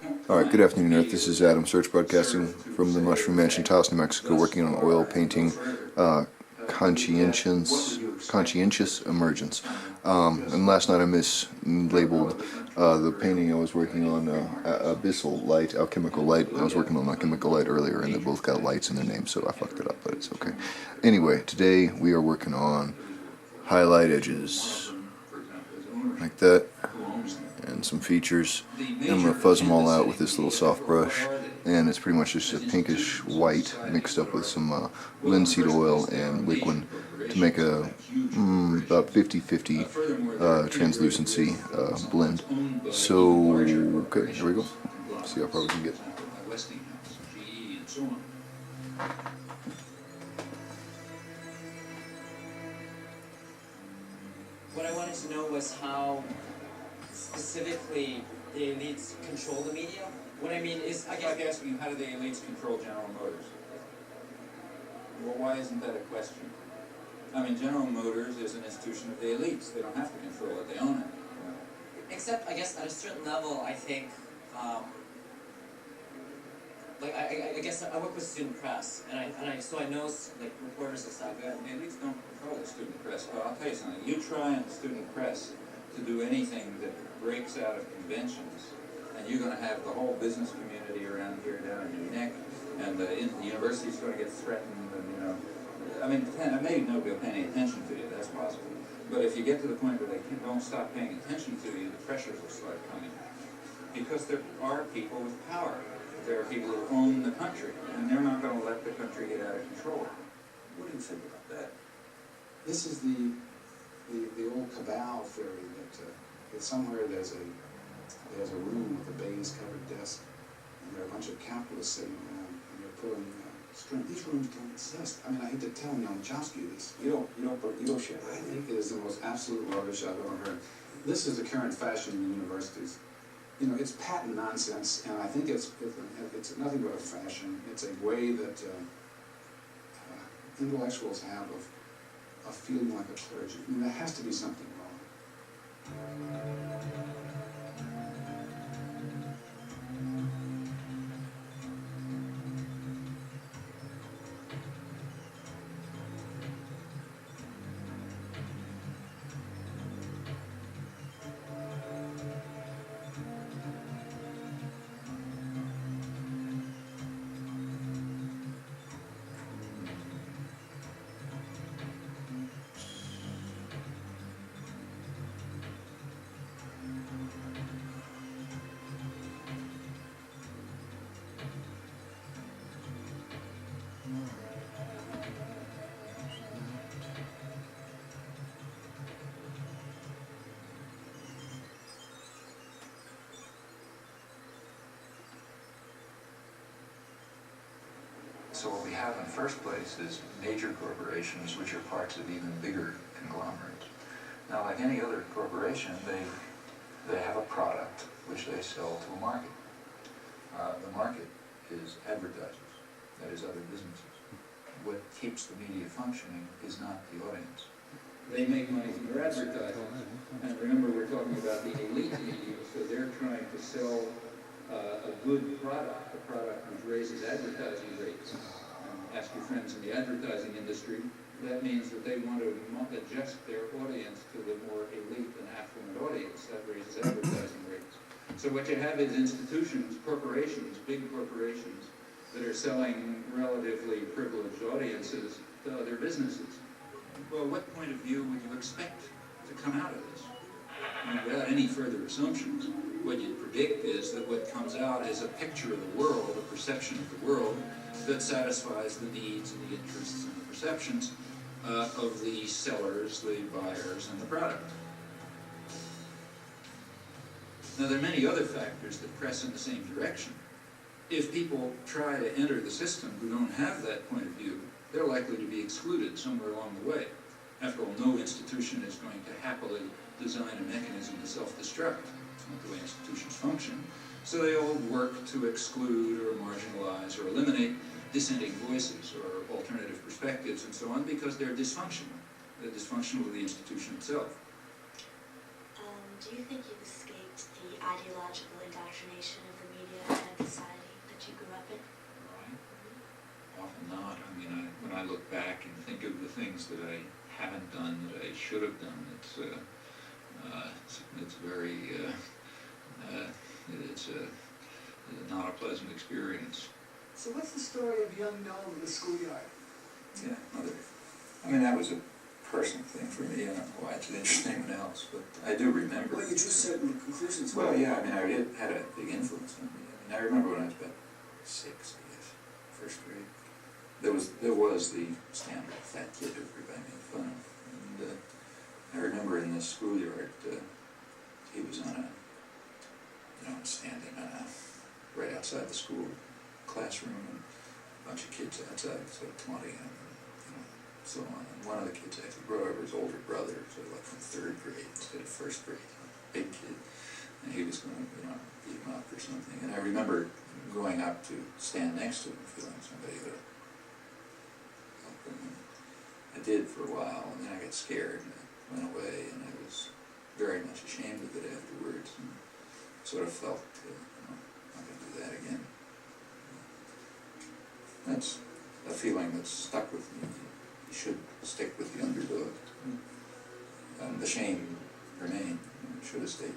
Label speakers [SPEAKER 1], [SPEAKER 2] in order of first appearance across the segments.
[SPEAKER 1] Alright, good afternoon, Earth. This is Adam Search broadcasting from the Mushroom Mansion, Taos, New Mexico, working on oil painting conscientious emergence. And last night I mislabeled the painting I was working on, abyssal light, alchemical light. I was working on alchemical light earlier, and they both got lights in their names, so I fucked it up, but it's okay. Anyway, today we are working on highlight edges, like that, and some features. And I'm going to fuzz them all out with this little soft brush, and it's pretty much just a pinkish white mixed up with some linseed oil and liquid to make a about 50-50 translucency blend. So, okay, here we go. See how far we can get.
[SPEAKER 2] What I wanted to know was how specifically the elites control the media. What I mean is, I guess,
[SPEAKER 3] asking you, how do the elites control General Motors? Well, why isn't that a question? I mean, General Motors is an institution of the elites. They don't have to control it. They own it.
[SPEAKER 2] Except, I guess, at a certain level, I think, I guess I work with student press, so I know, like, reporters and stuff.
[SPEAKER 3] The elites don't control the student press. Well, I'll tell you something. You try in the student press to do anything that breaks out of conventions, and you're going to have the whole business community around here down in your neck, and the university's going to get threatened, and, you know, I mean, maybe nobody will pay any attention to you, that's possible. But if you get to the point where they don't stop paying attention to you, the pressures will start coming. Because there are people with power. There are people who own the country, and they're not going to let the country get out of control. What do you think about that?
[SPEAKER 4] This is the old cabal theory that somewhere there's a room with a baize-covered desk, and there are a bunch of capitalists sitting around, and they're pulling string. These rooms don't exist. I mean, I hate to tell Young Chomsky this.
[SPEAKER 3] You don't share that.
[SPEAKER 4] I think it is the most absolute rubbish I've ever heard. This is the current fashion in universities. You know, it's patent nonsense, and I think it's nothing but a fashion. It's a way that intellectuals have of feeling like a clergy. I mean, there has to be something wrong.
[SPEAKER 3] So what we have in the first place is major corporations, which are parts of even bigger conglomerates. Now, like any other corporation, they have a product which they sell to a market. The market is advertisers, that is other businesses. What keeps the media functioning is not the audience. They make money from their advertising. And remember, we're talking about the elite media, so they're trying to sell a good product, a product which raises advertising rates. Ask your friends in the advertising industry, that means that they want to adjust their audience to the more elite and affluent audience. That raises advertising rates. So what you have is institutions, corporations, big corporations, that are selling relatively privileged audiences to other businesses. Well, what point of view would you expect to come out of this? I mean, without any further assumptions, what you predict is that what comes out is a picture of the world, a perception of the world, that satisfies the needs and the interests and the perceptions of the sellers, the buyers, and the product. Now, there are many other factors that press in the same direction. If people try to enter the system who don't have that point of view, they're likely to be excluded somewhere along the way. After all, no institution is going to happily design a mechanism to self-destruct. It's not the way institutions function. So they all work to exclude or marginalize or eliminate dissenting voices or alternative perspectives and so on because they're dysfunctional. They're dysfunctional to the institution itself.
[SPEAKER 5] Do you think you've escaped the ideological indoctrination of the media?
[SPEAKER 3] look back and think of the things that I haven't done that I should have done, it's very, it's not a pleasant experience.
[SPEAKER 5] So what's the story of young Noel in the schoolyard?
[SPEAKER 3] Yeah, I mean, that was a personal thing for me. I don't know why it's interesting to anyone else, but I do remember.
[SPEAKER 5] Well, you just said in the conclusions.
[SPEAKER 3] Well, yeah, I mean, it had a big influence on me. I mean, I remember when I was about 6, I guess, first grade. There was the standard fat kid who everybody made fun of. And I remember in the schoolyard, he was on standing right outside the school classroom, and a bunch of kids outside, so 20, and so on. And one of the kids actually brought over his older brother, so like from 3rd grade instead of 1st grade, big kid, and he was going to, beat him up or something. And I remember going up to stand next to him, feeling somebody would help him. And I did for a while, and then I got scared, and I went away, and I was very much ashamed of it afterwards, and sort of felt, I'm not going to do that again. That's a feeling that's stuck with me. You should stick with the underdog. The shame remained. It should have stayed.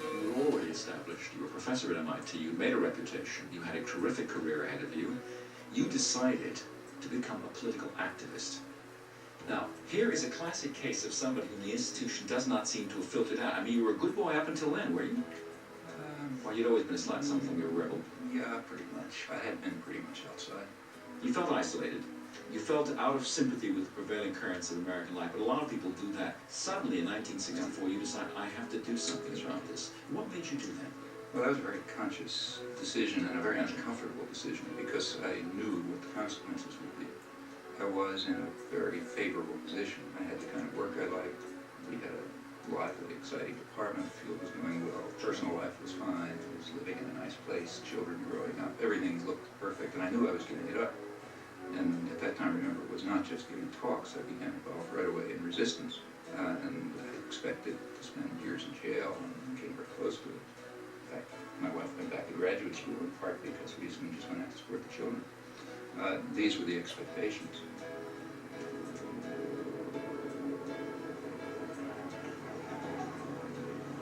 [SPEAKER 6] You were already established. You were a professor at MIT. You made a reputation. You had a terrific career ahead of you. You decided to become a political activist. Now, here is a classic case of somebody whom the institution does not seem to have filtered out. I mean, you were a good boy up until then, were you? Or you'd always been a slight something, you were a rebel?
[SPEAKER 3] Yeah, pretty much. I had been pretty much outside.
[SPEAKER 6] You felt isolated. You felt out of sympathy with the prevailing currents of American life, but a lot of people do that. Suddenly, in 1964, you decide, I have to do something about this. What made you do that?
[SPEAKER 3] Well, that was a very conscious decision and a very uncomfortable decision because I knew what the consequences would be. I was in a very favorable position. I had the kind of work I liked. We had a lively, exciting department. The field was going well. Personal life was fine. I was living in a nice place. Children growing up. Everything looked perfect, and I knew I was giving it up. And at that time, remember, it was not just giving talks. I became involved right away in resistance, and I expected to spend years in jail, and came very close to it. In fact, my wife went back to graduate school in part because we just wouldn't have to support the children. These were the expectations.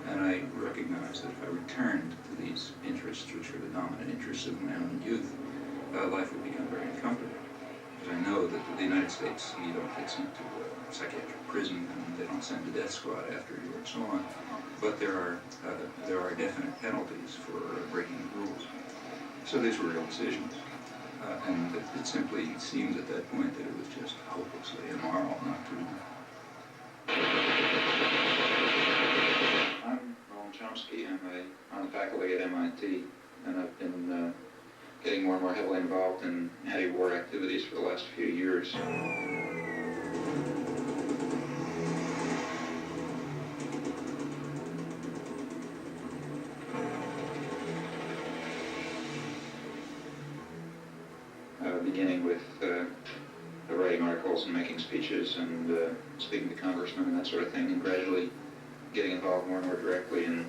[SPEAKER 3] And I recognized that if I returned to these interests, which were the dominant interests of my own youth, life would become very uncomfortable. Because I know that in the United States, you don't get sent to a psychiatric prison, and they don't send a death squad after you, and so on. But there are definite penalties for breaking the rules. So these were real decisions. And it simply seemed at that point that it was just hopelessly immoral not to. I'm Noam Chomsky. I'm on the faculty at MIT, and I've been getting more and more heavily involved in anti-war activities for the last few years. Beginning with writing articles and making speeches and speaking to congressmen and that sort of thing, and gradually getting involved more and more directly in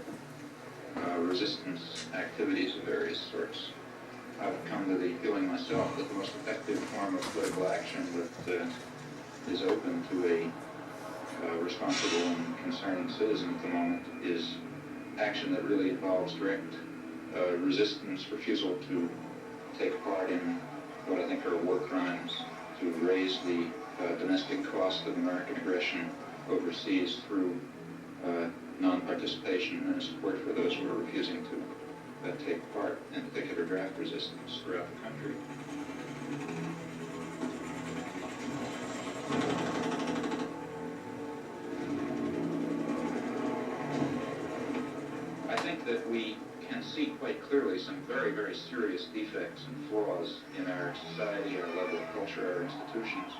[SPEAKER 3] resistance activities of various sorts. I've come to the feeling myself that the most effective form of political action that is open to a responsible and concerned citizen at the moment is action that really involves direct resistance, refusal to take part in what I think are war crimes, to raise the domestic cost of American aggression overseas through non-participation and support for those who are refusing to take part, in particular draft resistance throughout the country. I think that we can see quite clearly some very, very serious defects and flaws in our society, our level of culture, our institutions,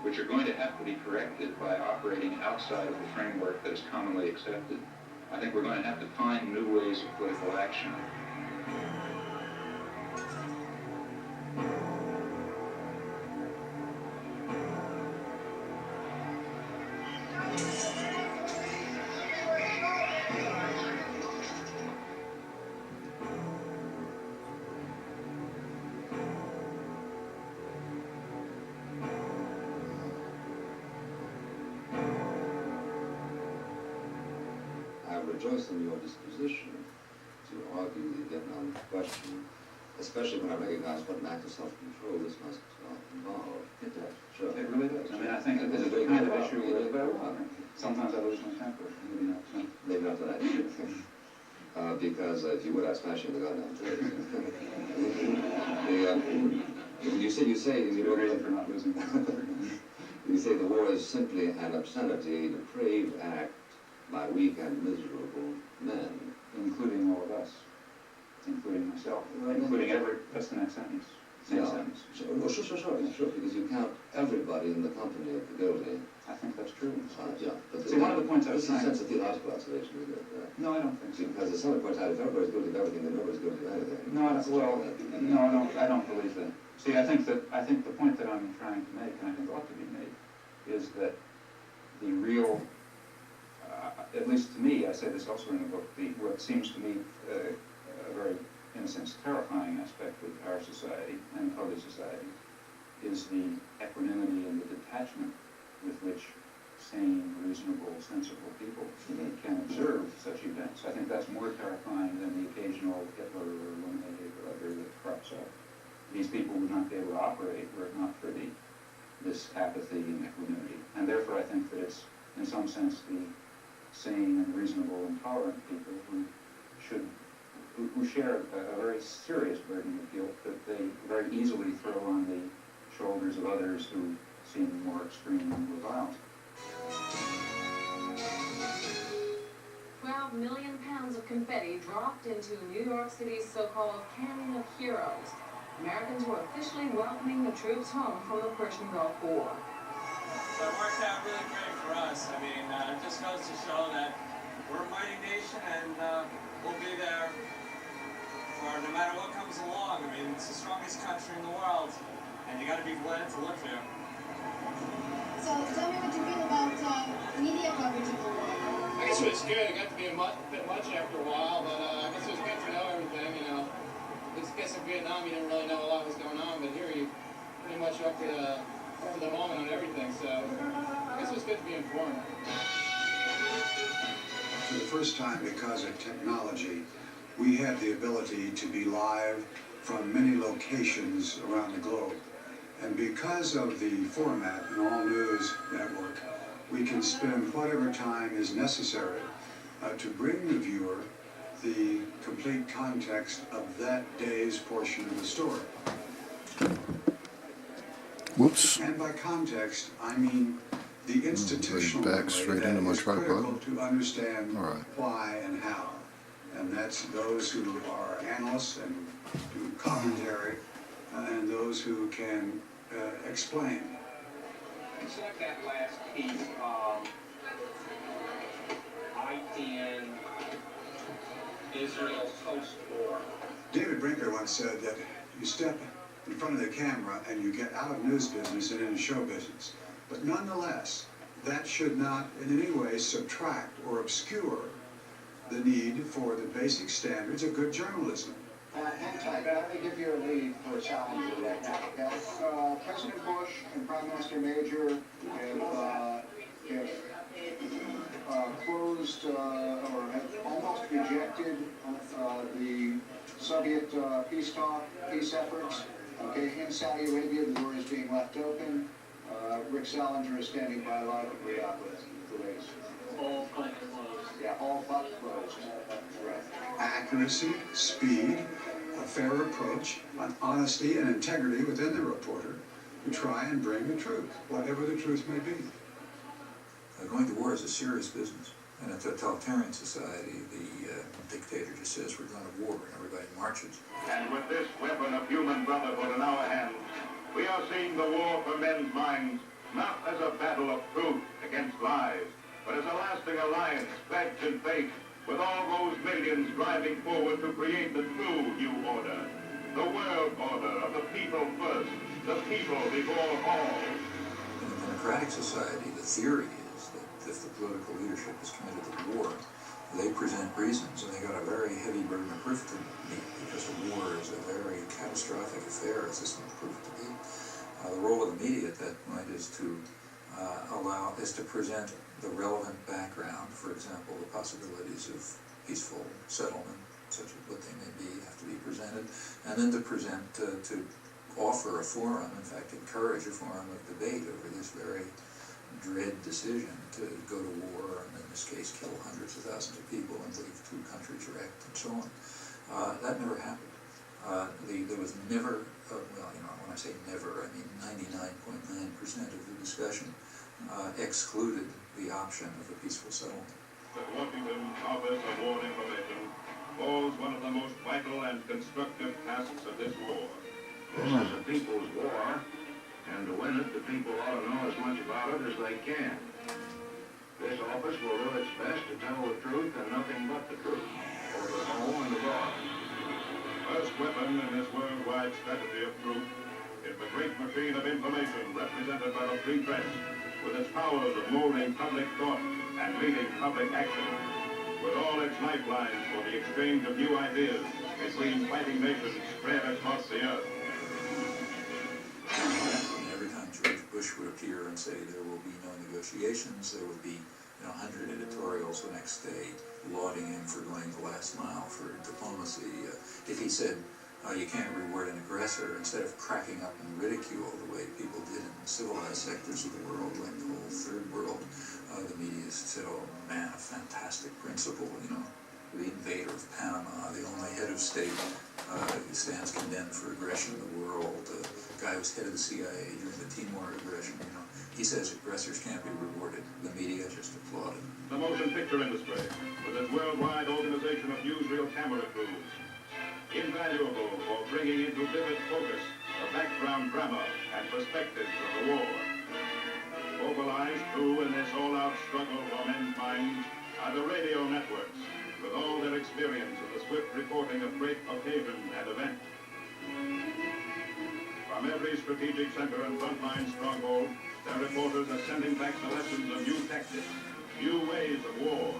[SPEAKER 3] which are going to have to be corrected by operating outside of the framework that is commonly accepted. I think we're going to have to find new ways of political action.
[SPEAKER 7] rejoice in your disposition to argue the Vietnam question, especially when I recognize what an act of self-control this must involve.
[SPEAKER 3] It does.
[SPEAKER 7] Sure.
[SPEAKER 3] It really does. I mean, I think this is the kind of issue where sometimes I lose my temper. Maybe not tonight.
[SPEAKER 7] Maybe not tonight. Because if you would, I'd smash you in the goddamn face. You say
[SPEAKER 3] Good reason for not losing my temper.
[SPEAKER 7] you say the war is simply an obscenity, a depraved act by weak and miserable men.
[SPEAKER 3] Including all of us. Including myself. Including every, that's the next sentence. Same sentence.
[SPEAKER 7] Sure, because you count everybody in the company of the guilty.
[SPEAKER 3] I think that's true.
[SPEAKER 7] Yeah. But
[SPEAKER 3] See, one of the points I was
[SPEAKER 7] this is a
[SPEAKER 3] trying...
[SPEAKER 7] sense of theological observation, isn't it?
[SPEAKER 3] No, I don't think so.
[SPEAKER 7] Because someone points out if everybody's guilty of everything, then nobody's guilty of anything.
[SPEAKER 3] No, I don't believe that. See, I think the point that I'm trying to make, and I think ought to be made, is that the real, at least to me, I say this elsewhere in the book, what seems to me a very, in a sense, terrifying aspect of our society and other societies is the equanimity and the detachment with which sane, reasonable, sensible people can observe such events. I think that's more terrifying than the occasional Hitler or Illuminated or other that crops up. These people would not be able to operate were it not for this apathy and equanimity. And therefore I think that it's, in some sense, the sane and reasonable and tolerant people who share a very serious burden of guilt that they very easily throw on the shoulders of others who seem more extreme and more violent.
[SPEAKER 8] 12 million pounds of confetti dropped into New York City's so-called Canyon of Heroes. Americans were officially welcoming the troops home from the Persian Gulf War.
[SPEAKER 9] So it worked out really great for us. I mean, it just goes to show that we're a mighty nation and we'll be there for no matter what comes along. I mean, it's the strongest country in the world and you got to be glad to live here.
[SPEAKER 10] So tell me what you feel about media coverage of the war.
[SPEAKER 9] I guess it was good. It got to be a bit much after a while, but I guess it was good to know everything, you know. I guess in Vietnam you didn't really know a lot was going on, but here you pretty much up to the moment on everything, so I guess it was good to be informed.
[SPEAKER 11] For the first time, because of technology, we had the ability to be live from many locations around the globe. And because of the format in All News Network, we can spend whatever time is necessary to bring the viewer the complete context of that day's portion of the story.
[SPEAKER 1] Whoops.
[SPEAKER 11] And by context, I mean the institutional
[SPEAKER 1] back straight into my tripod.
[SPEAKER 11] critical to understand
[SPEAKER 1] All right.
[SPEAKER 11] why and how. And that's those who are analysts and do commentary, and those who can explain.
[SPEAKER 9] Except that last piece, ITN, Israel post-war.
[SPEAKER 11] David Brinker once said that you step in front of the camera and you get out of news business and into show business. But nonetheless, that should not in any way subtract or obscure the need for the basic standards of good journalism.
[SPEAKER 12] Let me give you a lead for Salinger right now. Yes, President Bush and Prime Minister Major have closed or have almost rejected the Soviet peace efforts. Okay, in Saudi Arabia, the door is being left open. Rick Salinger is standing by a lot of Riyadh with the latest. All but closed. Yeah, all but closed. Right.
[SPEAKER 11] Accuracy, speed, a fair approach, an honesty and integrity within the reporter to try and bring the truth, whatever the truth may be.
[SPEAKER 13] Going to war is a serious business. In a totalitarian society, the dictator just says we're going to war and everybody marches.
[SPEAKER 14] And with this weapon of human brotherhood in our hands, we are seeing the war for men's minds not as a battle of truth against lies, but as a lasting alliance pledged in faith with all those millions driving forward to create the true new order, the world order of the people first, the people before all.
[SPEAKER 13] In a democratic society, the theory is that if the political leadership is committed to war, they present reasons, and they got a very heavy burden of proof to meet, because a war is a very catastrophic affair, as this one proved to be. The role of the media at that point is to is to present the relevant background, for example, the possibilities of peaceful settlement, such as what they may be, have to be presented, and then to present, to offer a forum, in fact encourage a forum of debate over this very dread decision to go to war and in this case kill hundreds of thousands of people and leave two countries wrecked and so on. That never happened. There was never, well, you know, when I say never, I mean 99.9% of the discussion excluded the option of a peaceful settlement.
[SPEAKER 14] The Washington Office of War Information falls one of the most vital and constructive tasks of this war.
[SPEAKER 15] This is a people's war, and to win it, the people ought to know as much about it as they can. This office will do its best to tell the truth and nothing but the truth, both at home and abroad.
[SPEAKER 14] First weapon in this worldwide strategy of truth is the great machine of information represented by the free press, with its powers of molding public thought and leading public action, with all its lifelines for the exchange of new ideas between fighting nations spread across the earth.
[SPEAKER 13] Every time George Bush would appear and say there will be no negotiations, there would be 100 editorials the next day lauding him for going the last mile for diplomacy. If he said, you can't reward an aggressor, instead of cracking up and ridicule the way people did in civilized sectors of the world, like the whole third world, the media said, oh man, a fantastic principle, you know, the invader of Panama, the only head of state who stands condemned for aggression in the world, the guy who was head of the CIA during the Timor aggression, you know, he says aggressors can't be rewarded. The media just applauded.
[SPEAKER 14] The motion picture industry, with its worldwide organization of newsreel camera crews, invaluable for bringing into vivid focus the background drama and perspectives of the war. Mobilized too in this all-out struggle for men's minds are the radio networks, with all their experience of the swift reporting of great occasion and event. From every strategic center and frontline stronghold, their reporters are sending back the lessons of new tactics, new ways of war.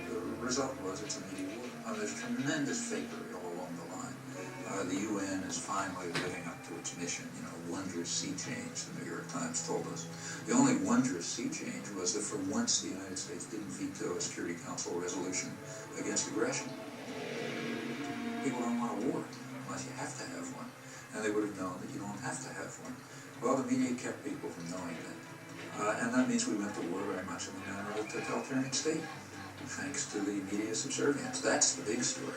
[SPEAKER 13] The result was it's a media war. There's tremendous fakery all along the line. The UN is finally living up to its mission, you know, wondrous sea change, the New York Times told us. The only wondrous sea change was that for once the United States didn't veto a Security Council resolution against aggression. People don't want a war unless you have to have one. And they would have known that you don't have to have one. Well, the media kept people from knowing that. And that means we went to war very much in the manner of a totalitarian state, thanks to the media subservience. That's the big story.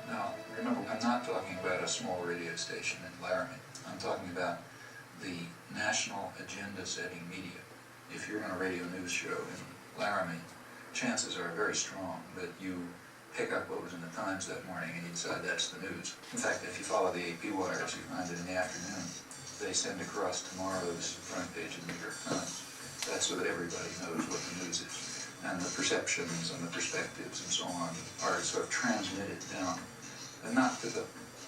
[SPEAKER 13] Now, remember, I'm not talking about a small radio station in Laramie. I'm talking about the national agenda-setting media. If you're on a radio news show in Laramie, chances are very strong that you pick up what was in the Times that morning and you decide that's the news. In fact, if you follow the AP wires, you find it in the afternoon. They send across tomorrow's front page of the New York Times. That's so that everybody knows what the news is. And the perceptions and the perspectives and so on are sort of transmitted down, and not to the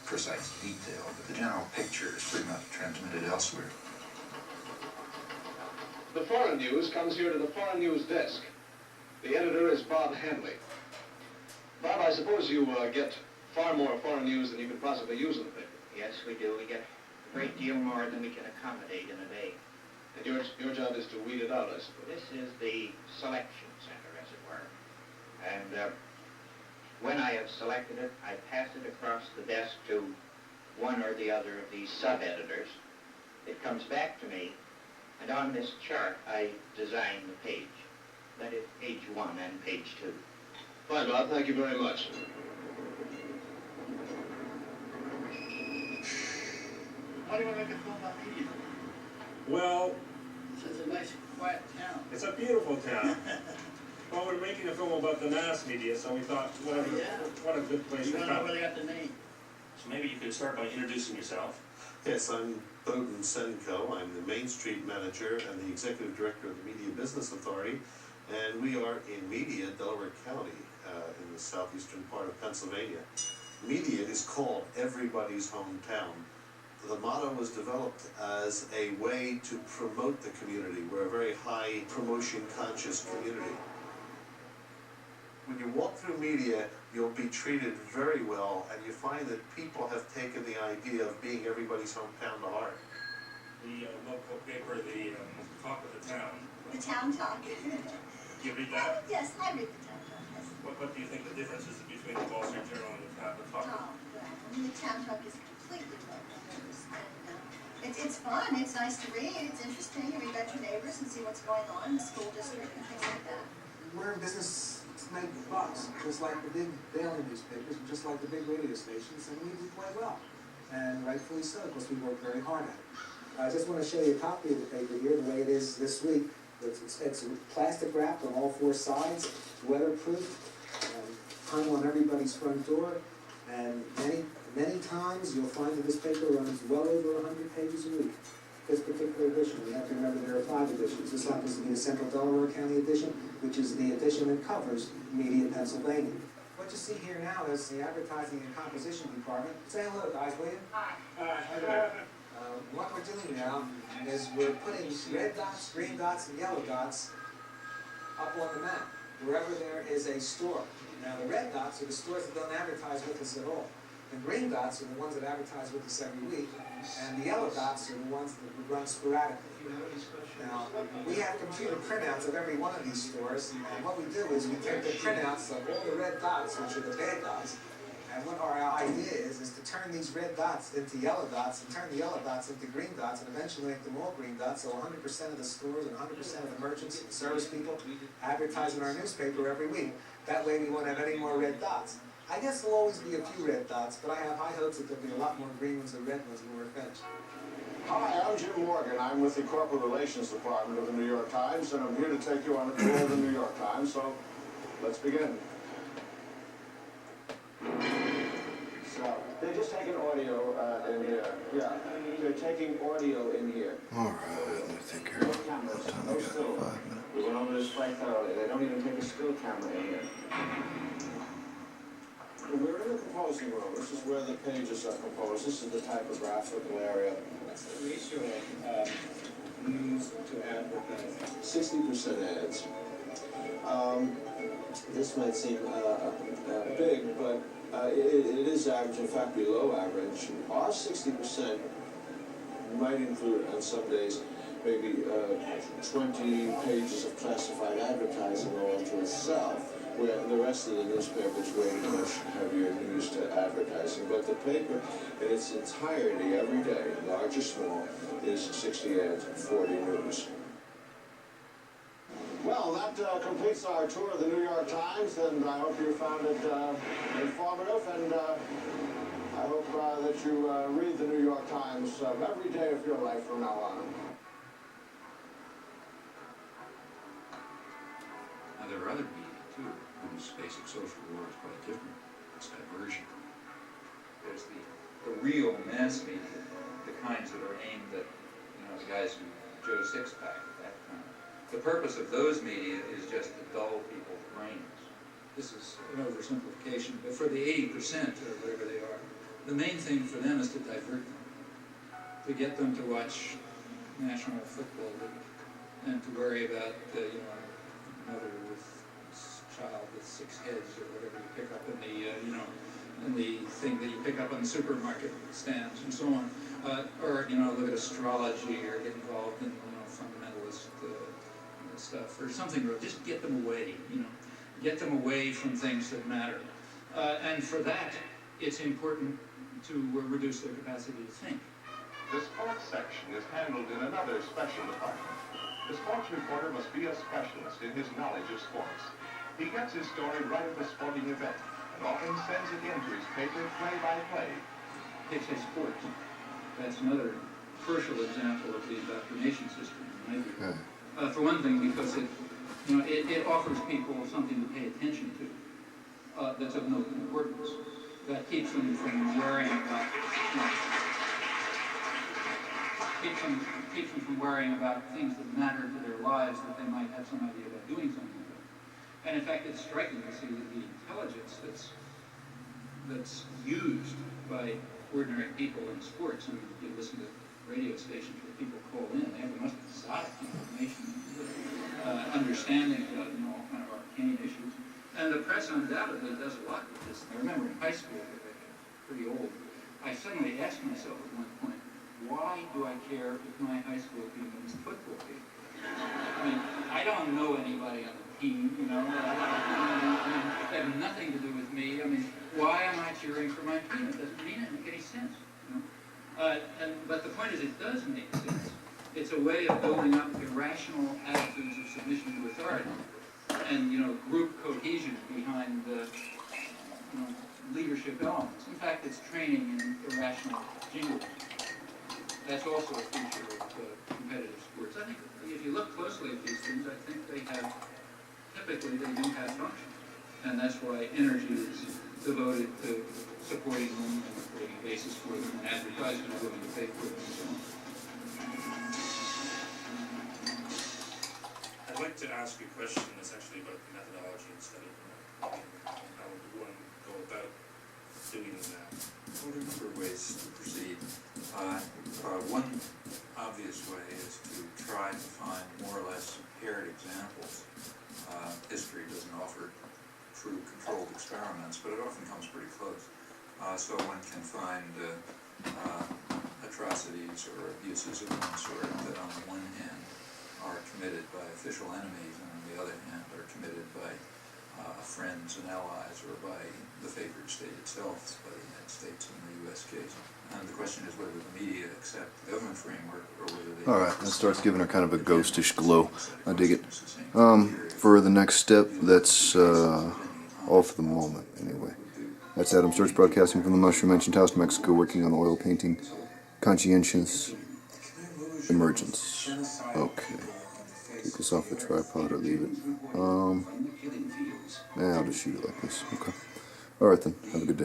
[SPEAKER 13] precise detail, but the general picture is pretty much transmitted elsewhere.
[SPEAKER 16] The foreign news comes here to the foreign news desk. The editor is Bob Hanley. Bob, I suppose you get far more foreign news than you could possibly use in the paper.
[SPEAKER 17] Yes, we do. We get a great deal more than we can accommodate in a day.
[SPEAKER 16] And your job is to weed it out, I suppose.
[SPEAKER 17] This is the selection center, as it were. And when I have selected it, I pass it across the desk to one or the other of these sub-editors. It comes back to me, and on this chart, I design the page. That is page 1 and page 2.
[SPEAKER 16] Fine, Bob. Thank you very much.
[SPEAKER 5] How do you want to make a film about media?
[SPEAKER 18] Well,
[SPEAKER 5] It's a nice, quiet town.
[SPEAKER 18] it's a beautiful town. Well, we're making a film about the mass media, so we thought, what a good place
[SPEAKER 5] You
[SPEAKER 18] to
[SPEAKER 5] want to know
[SPEAKER 18] come.
[SPEAKER 5] where they got the name?
[SPEAKER 19] So maybe you could start by introducing yourself.
[SPEAKER 20] Yes, I'm Bowden Senko. I'm the Main Street Manager and the Executive Director of the Media Business Authority. And we are in Media, Delaware County, in the southeastern part of Pennsylvania. Media is called everybody's hometown. The motto was developed as a way to promote the community. We're a very high promotion conscious community. when you walk through media, you'll be treated very well, and you find that people have taken the idea of being everybody's hometown to heart.
[SPEAKER 19] The local paper, the Talk of the Town.
[SPEAKER 10] The Town Talk.
[SPEAKER 19] Do you read that?
[SPEAKER 10] Yes, I read the Town Talk, yes.
[SPEAKER 19] What do you think the difference is between the Wall Street Journal and the Talk?
[SPEAKER 10] Oh, well, I mean, the Town Talk is completely local news, and it's fun, it's nice to read, it's interesting, you read about your neighbors and see what's going on in the school district and things like that.
[SPEAKER 4] We're in business to make bucks, just like the big daily newspapers, and just like the big radio stations, and we do quite well. And rightfully so, because we work very hard at it. I just want to show you a copy of the paper here, the way it is this week. It's plastic wrapped on all four sides, weatherproof, hung on everybody's front door, and many times you'll find that this paper runs well over 100 pages a week. This particular edition, you have to remember there are 5 editions. This happens to be the Central Delaware County edition, which is the edition that covers media in Pennsylvania. What you see here now is the advertising and composition department. Say hello, guys, will you? Hi. What we're doing now is we're putting red dots, green dots, and yellow dots up on the map, wherever there is a store. Now, the red dots are the stores that don't advertise with us at all. The green dots are the ones that advertise with us every week, and the yellow dots are the ones that we run sporadically. Now, we have computer printouts of every one of these stores, and what we do is we take the printouts of all the red dots, which are the bad dots, and what our idea is to turn these red dots into yellow dots, and turn the yellow dots into green dots, and eventually make them all green dots, so 100% of the stores and 100% of the merchants and service people advertise in our newspaper every week. That way we won't have any more red dots. I guess there'll always be a few red dots, but I have high hopes that there'll be a lot more green ones and red ones when we're finished.
[SPEAKER 15] Hi, I'm Jim Morgan. I'm with the Corporate Relations Department of the New York Times, and I'm here to take you on a tour of the New York Times, so let's begin. So, they're just taking audio in here. Yeah, they're taking audio in here.
[SPEAKER 1] All right, let me think here.
[SPEAKER 15] No cameras, no still. We went over this quite thoroughly. They don't even take a still camera in here. We're in the composing room. This is where the pages are composed. This is the typographical area. What's the ratio of news to advertising? 60% ads. This might seem big, but it is average, in fact below average. Our 60% might include, on some days, maybe 20 pages of classified advertising all to itself, where the rest of the newspaper is way much heavier news to advertising. But the paper in its entirety, every day, large or small, is 60 ads, 40 news. Well, that completes our tour of the New York Times, and I hope you found it informative, and I hope that you read the New York Times every day of your life from now on.
[SPEAKER 13] Now, there are other media, too, whose basic social role is quite different. It's diversion. There's the real mass media, the kinds that are aimed at, the guys who Joe Sixpack, that kind of. The purpose of those media is just to dull people's brains. This is an oversimplification, but for the 80% or whatever they are, the main thing for them is to divert them, to get them to watch National Football League, and to worry about, mother with child with 6 heads or whatever you pick up in the, in the thing that you pick up on the supermarket stands and so on, or look at astrology or get involved in fundamentalist stuff or something. Just get them away, get them away from things that matter, and for that it's important to reduce their capacity to think.
[SPEAKER 14] The sports section is handled in another special department. The sports reporter must be a specialist in his knowledge of sports. He gets his story right at the sporting event and often sends it in to his paper play-by-play.
[SPEAKER 13] It's a sport. That's another crucial example of the indoctrination system, in my view. For one thing, because it offers people something to pay attention to that's of no importance. That keeps them from worrying about keeps them from worrying about things that matter to their lives that they might have some idea about doing something about. And in fact, it's striking to see that the intelligence that's used by ordinary people in sports. I mean, if you listen to radio stations where people call in, they have the most exotic information, understanding about all kind of arcane issues. And
[SPEAKER 3] the press undoubtedly does a lot with this. I remember in high school, pretty old, I suddenly asked myself at one point, why do I care if my high school team is a football team? I mean, I don't know anybody on the team, you know. It had nothing to do with me. I mean, why am I cheering for my team? It doesn't make any sense, you know. But the point is, it does make sense. It's a way of building up irrational attitudes of submission to authority, and, you know, group cohesion behind the, you know, leadership elements. In fact, it's training in irrational jingling. That's also a feature of competitive sports. I think if you look closely at these things, I think typically they do have function. And that's why energy is devoted to supporting them and creating a basis for them, and advertising are willing to pay for them, and so on.
[SPEAKER 19] I'd like to ask you a question essentially about the methodology and study. How would one go about doing that?
[SPEAKER 13] Well, there are a number of ways to proceed. One obvious way is to try to find more or less paired examples. History doesn't offer true controlled experiments, but it often comes pretty close. So one can find atrocities or abuses of one sort that on the one hand are committed by official enemies, and on the other hand are committed by friends and allies, or by the favored state itself, by the United States in the U.S. case. And the question is whether the media accept the government framework or whether they...
[SPEAKER 1] Alright, that starts giving her kind of a ghostish glow. I dig it. For the next step, that's all for the moment, anyway. That's Adam Sturch broadcasting from the Mushroom Mansion House, Mexico, working on oil painting, conscientious, emergence. Okay. Take this off the tripod or leave it. Yeah, I'll just shoot it like this. Okay. Alright then, have a good day.